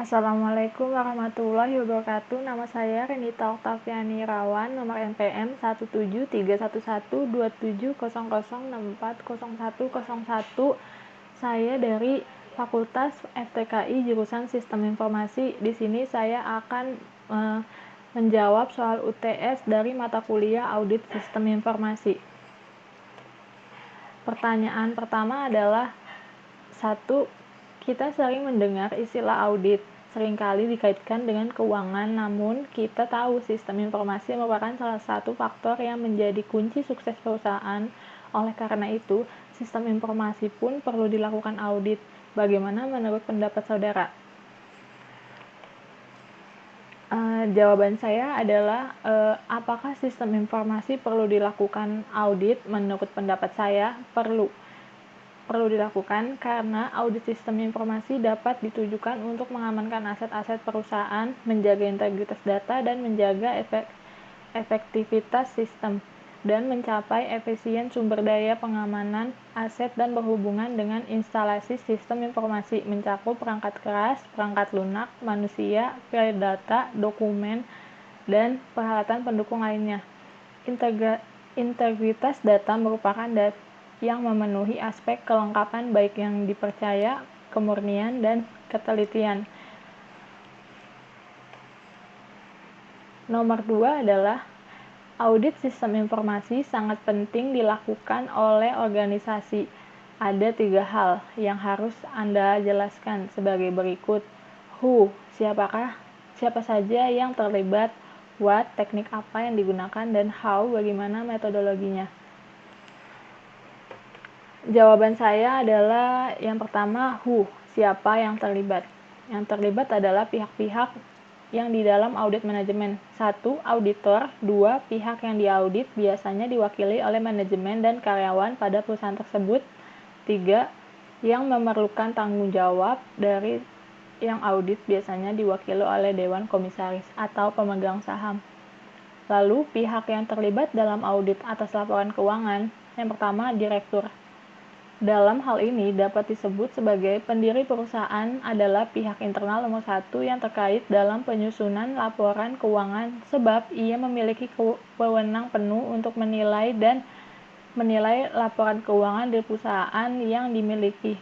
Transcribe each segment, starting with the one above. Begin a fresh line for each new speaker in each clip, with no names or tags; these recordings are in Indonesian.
Assalamualaikum warahmatullahi wabarakatuh. Nama saya Renita Oktaviani Irawan, nomor NPM 173112700640101. Saya dari Fakultas FTKI jurusan Sistem Informasi. Di sini saya akan menjawab soal UTS dari mata kuliah Audit Sistem Informasi. Pertanyaan pertama adalah 1. Kita sering mendengar istilah audit, seringkali dikaitkan dengan keuangan, namun kita tahu sistem informasi merupakan salah satu faktor yang menjadi kunci sukses perusahaan. Oleh karena itu, sistem informasi pun perlu dilakukan audit. Bagaimana menurut pendapat saudara? Jawaban saya adalah apakah sistem informasi perlu dilakukan audit? Menurut pendapat saya, perlu dilakukan karena audit sistem informasi dapat ditujukan untuk mengamankan aset-aset perusahaan, menjaga integritas data, dan menjaga efektivitas sistem, dan mencapai efisien sumber daya pengamanan aset dan berhubungan dengan instalasi sistem informasi, mencakup perangkat keras, perangkat lunak, manusia, file data, dokumen, dan peralatan pendukung lainnya. Integritas data merupakan data yang memenuhi aspek kelengkapan baik yang dipercaya, kemurnian, dan ketelitian. Nomor 2 adalah audit sistem informasi sangat penting dilakukan oleh organisasi. Ada 3 hal yang harus Anda jelaskan sebagai berikut. Who, siapa saja yang terlibat, what, teknik apa yang digunakan, dan how, bagaimana metodologinya. Jawaban saya adalah yang pertama, who, siapa yang terlibat. Yang terlibat adalah pihak-pihak yang di dalam audit manajemen. 1. Auditor. 2. Pihak yang diaudit biasanya diwakili oleh manajemen dan karyawan pada perusahaan tersebut. 3. Yang memerlukan tanggung jawab dari yang audit biasanya diwakili oleh dewan komisaris atau pemegang saham. Lalu, pihak yang terlibat dalam audit atas laporan keuangan. Yang pertama, direktur. Dalam hal ini dapat disebut sebagai pendiri perusahaan adalah pihak internal nomor 1 yang terkait dalam penyusunan laporan keuangan sebab ia memiliki wewenang penuh untuk menilai laporan keuangan di perusahaan yang dimiliki.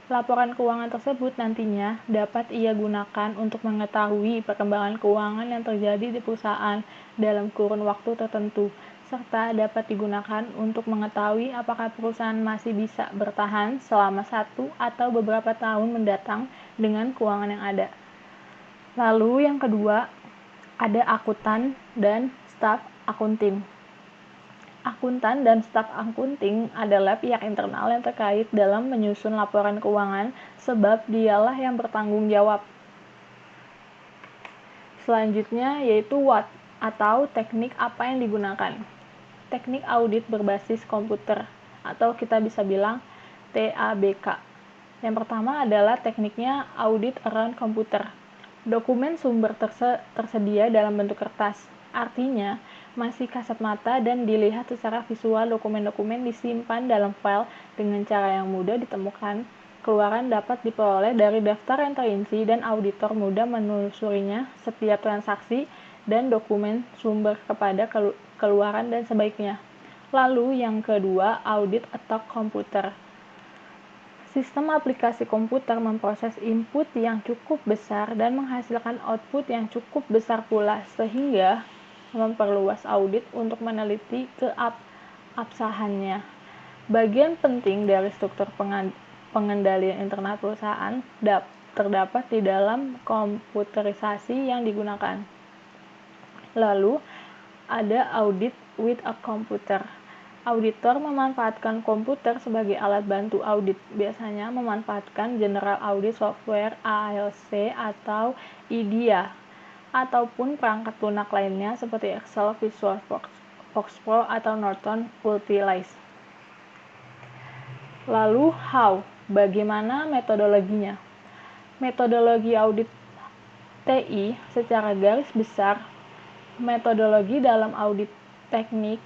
Laporan keuangan tersebut nantinya dapat ia gunakan untuk mengetahui perkembangan keuangan yang terjadi di perusahaan dalam kurun waktu tertentu, serta dapat digunakan untuk mengetahui apakah perusahaan masih bisa bertahan selama 1 atau beberapa tahun mendatang dengan keuangan yang ada. Lalu yang kedua, ada akuntan dan staf akunting. Akuntan dan staf akunting adalah pihak internal yang terkait dalam menyusun laporan keuangan sebab dialah yang bertanggung jawab. Selanjutnya yaitu what atau teknik apa yang digunakan. Teknik audit berbasis komputer atau kita bisa bilang TABK. Yang pertama adalah tekniknya audit around komputer. Dokumen sumber tersedia dalam bentuk kertas. Artinya, masih kasat mata dan dilihat secara visual. Dokumen-dokumen disimpan dalam file dengan cara yang mudah ditemukan. Keluaran dapat diperoleh dari daftar yang terinci dan auditor mudah menelusurinya setiap transaksi dan dokumen sumber kepada keluaran dan sebaiknya. Lalu yang kedua, audit attack komputer. Sistem aplikasi komputer memproses input yang cukup besar dan menghasilkan output yang cukup besar pula, sehingga memperluas audit untuk meneliti keabsahannya. Bagian penting dari struktur pengendalian internal perusahaan terdapat di dalam komputerisasi yang digunakan. Lalu, ada audit with a computer. Auditor memanfaatkan komputer sebagai alat bantu audit, biasanya memanfaatkan General Audit Software (ALC) atau IDEA, ataupun perangkat lunak lainnya seperti Excel, VisualForce Pro, atau Norton Ultilis. Lalu, how? Bagaimana metodologinya? Metodologi audit TI secara garis besar, metodologi dalam audit teknik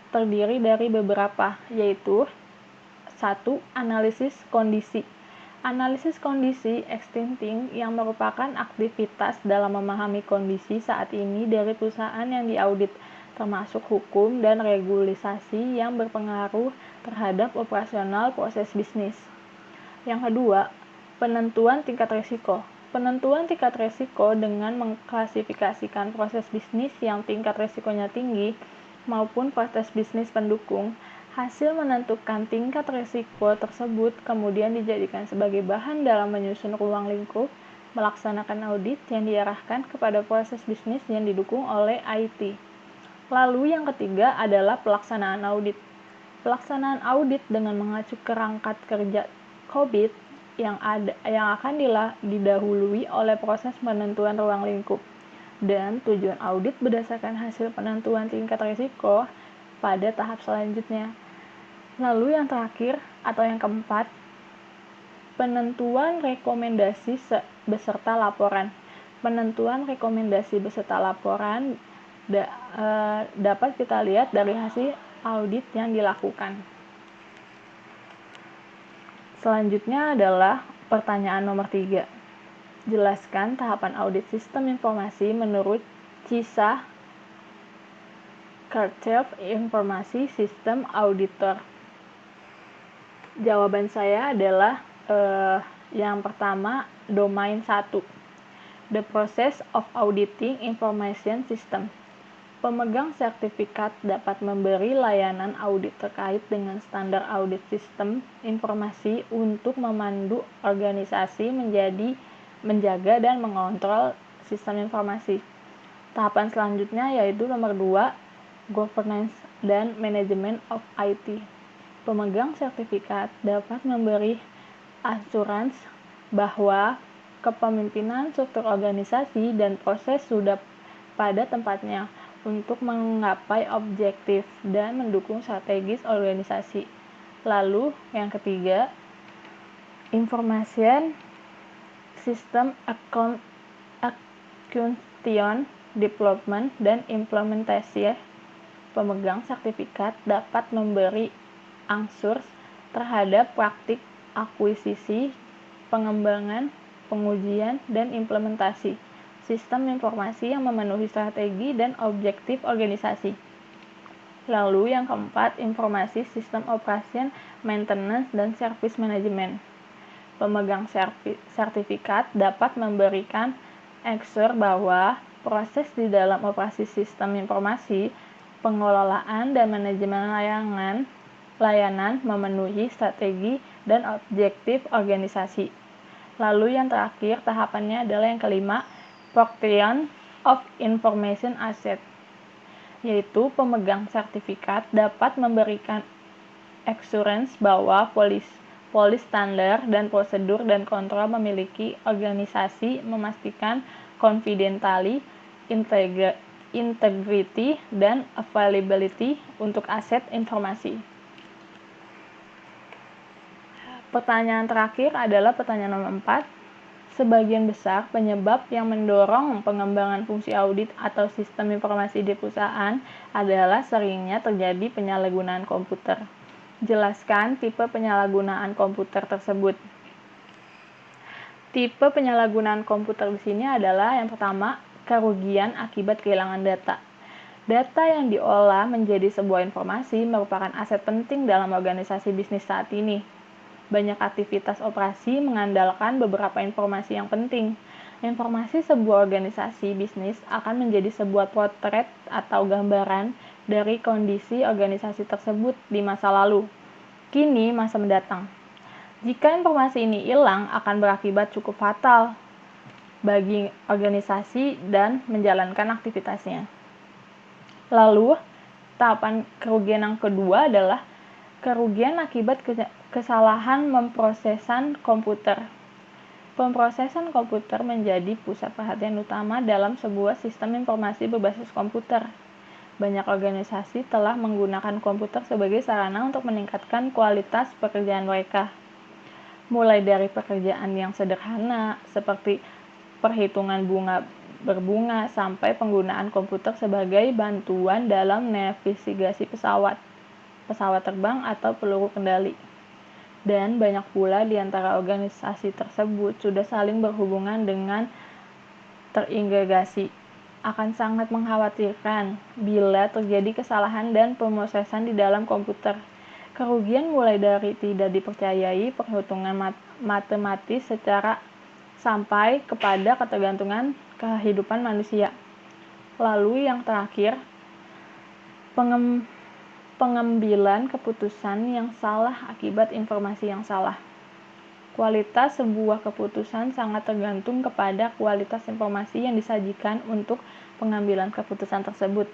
terdiri dari beberapa, yaitu 1. Analisis kondisi. Analisis kondisi existing yang merupakan aktivitas dalam memahami kondisi saat ini dari perusahaan yang diaudit, termasuk hukum dan regulasi yang berpengaruh terhadap operasional proses bisnis. Yang kedua, penentuan tingkat risiko. Penentuan tingkat risiko dengan mengklasifikasikan proses bisnis yang tingkat risikonya tinggi maupun proses bisnis pendukung. Hasil menentukan tingkat risiko tersebut kemudian dijadikan sebagai bahan dalam menyusun ruang lingkup, melaksanakan audit yang diarahkan kepada proses bisnis yang didukung oleh IT. Lalu yang ketiga adalah pelaksanaan audit. Pelaksanaan audit dengan mengacu kerangka kerja COVID yang akan didahului oleh proses penentuan ruang lingkup. Dan tujuan audit berdasarkan hasil penentuan tingkat risiko pada tahap selanjutnya. Lalu yang terakhir atau yang keempat, penentuan rekomendasi beserta laporan. Penentuan rekomendasi beserta laporan dapat kita lihat dari hasil audit yang dilakukan. Selanjutnya adalah pertanyaan nomor 3. Jelaskan tahapan audit sistem informasi menurut CISA Cartel Informasi Sistem Auditor. Jawaban saya adalah yang pertama, domain 1. The process of auditing information system. Pemegang sertifikat dapat memberi layanan audit terkait dengan standar audit sistem informasi untuk memandu organisasi menjaga dan mengontrol sistem informasi. Tahapan selanjutnya yaitu nomor 2, governance dan management of IT. Pemegang sertifikat dapat memberi asuransi bahwa kepemimpinan struktur organisasi dan proses sudah pada tempatnya untuk menggapai objektif dan mendukung strategis organisasi. Lalu yang ketiga, information system acquisition, development, dan implementasi. Pemegang sertifikat dapat memberi ansurs terhadap praktik akuisisi, pengembangan, pengujian, dan implementasi sistem informasi yang memenuhi strategi dan objektif organisasi. Lalu yang keempat, informasi sistem operation, maintenance, dan service management. Pemegang sertifikat dapat memberikan ansur bahwa proses di dalam operasi sistem informasi, pengelolaan, dan manajemen layanan memenuhi strategi dan objektif organisasi. Lalu yang terakhir, tahapannya adalah yang kelima, protection of information asset, yaitu pemegang sertifikat dapat memberikan assurance bahwa polis standar dan prosedur dan kontrol memiliki organisasi memastikan confidentiality, integrity, dan availability untuk aset informasi. Pertanyaan terakhir adalah pertanyaan nomor 4. Sebagian besar penyebab yang mendorong pengembangan fungsi audit atau sistem informasi di perusahaan adalah seringnya terjadi penyalahgunaan komputer. Jelaskan tipe penyalahgunaan komputer tersebut. Tipe penyalahgunaan komputer di sini adalah yang pertama, kerugian akibat kehilangan data. Data yang diolah menjadi sebuah informasi merupakan aset penting dalam organisasi bisnis saat ini. Banyak aktivitas operasi mengandalkan beberapa informasi yang penting. Informasi sebuah organisasi bisnis akan menjadi sebuah potret atau gambaran dari kondisi organisasi tersebut di masa lalu, kini, masa mendatang. Jika informasi ini hilang, akan berakibat cukup fatal bagi organisasi dan menjalankan aktivitasnya. Lalu, tahapan kerugian yang kedua adalah kerugian akibat kesalahan memprosesan komputer. Pemrosesan komputer menjadi pusat perhatian utama dalam sebuah sistem informasi berbasis komputer. Banyak organisasi telah menggunakan komputer sebagai sarana untuk meningkatkan kualitas pekerjaan mereka. Mulai dari pekerjaan yang sederhana seperti perhitungan berbunga sampai penggunaan komputer sebagai bantuan dalam navigasi pesawat terbang atau peluru kendali. Dan banyak pula di antara organisasi tersebut sudah saling berhubungan dengan terintegrasi. Akan sangat mengkhawatirkan bila terjadi kesalahan dan pemrosesan di dalam komputer. Kerugian mulai dari tidak dipercayai perhitungan matematis secara sampai kepada ketergantungan kehidupan manusia. Lalu yang terakhir, pengambilan keputusan yang salah akibat informasi yang salah. Kualitas sebuah keputusan sangat tergantung kepada kualitas informasi yang disajikan untuk pengambilan keputusan tersebut.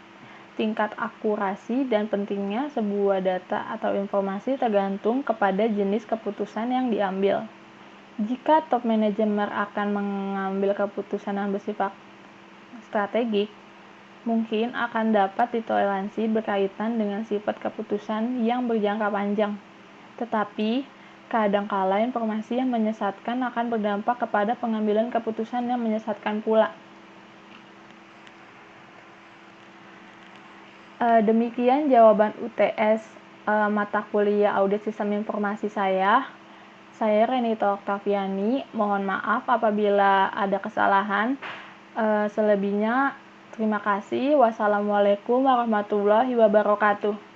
Tingkat akurasi dan pentingnya sebuah data atau informasi tergantung kepada jenis keputusan yang diambil. Jika top manajemen akan mengambil keputusan yang bersifat strategik, mungkin akan dapat ditoleransi berkaitan dengan sifat keputusan yang berjangka panjang. Tetapi kadangkala informasi yang menyesatkan akan berdampak kepada pengambilan keputusan yang menyesatkan pula. Demikian jawaban UTS mata kuliah Audit Sistem Informasi saya. Saya Renita Oktaviani, mohon maaf apabila ada kesalahan. Selebihnya, terima kasih. Wassalamualaikum warahmatullahi wabarakatuh.